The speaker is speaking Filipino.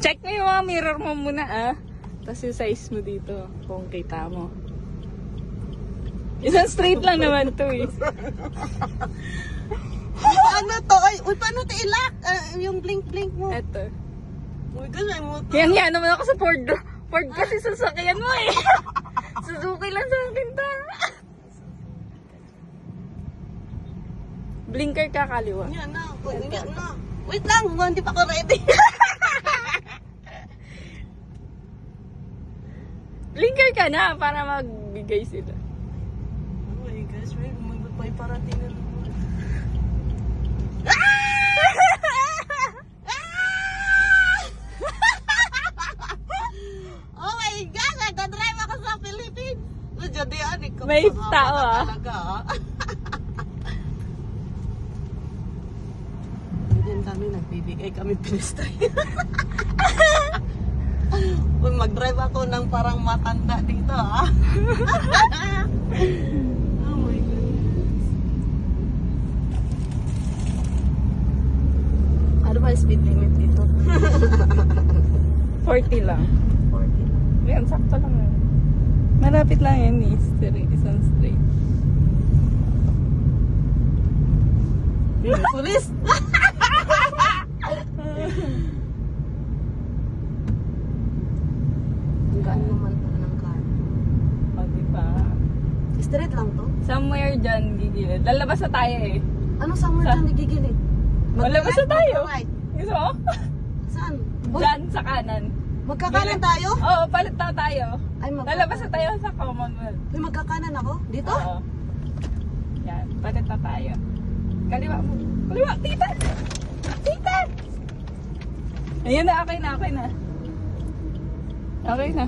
Check mo yung mga mirror mo muna Tapos yung size mo dito, kung kita mo. Isang straight lang naman to Paano to? Ay, uy, paano to ilak? Yung blink-blink mo. Eto. Uy, ganyan mo to. Yan naman ako sa Ford. Ford kasi sasakyan mo Suzuki lang sa akin ta. Blinker ka kaliwa. Yan na. Uy, yan na. Wait lang, hindi pa ako ready. Blinker ka na para magbigay sila. Oh my gosh, may may parating na naman. Oh my gosh, nagdadrive ako sa Philippines. Jadi anik ko. May tao talaga Hindi kami nagbibigay kami pinistay. Kung mag-drive ako ng parang matanda dito Oh my goodness. Ano ba yung speed limit dito? 40 lang. 40 lang. Yan, sakto lang Malapit lang yan isang straight. Pulis! Ang gaan naman pala ng car. O, diba? Straight lang to? Somewhere dyan, gigilid. Lalabas na tayo Ano somewhere dyan nagigilid? Lalabas na tayo. Mag-right? Gusto mo? Saan? Dyan, sa kanan. Magkakanan tayo? Oo, palit na tayo. Ay, Lalabas na tayo sa Commonwealth. May magkakanan ako? Dito? Oo. Yan, palit na tayo. Kaliwa mo. Kaliwa, tita! Tita! Ayun na, okay na. Okay na.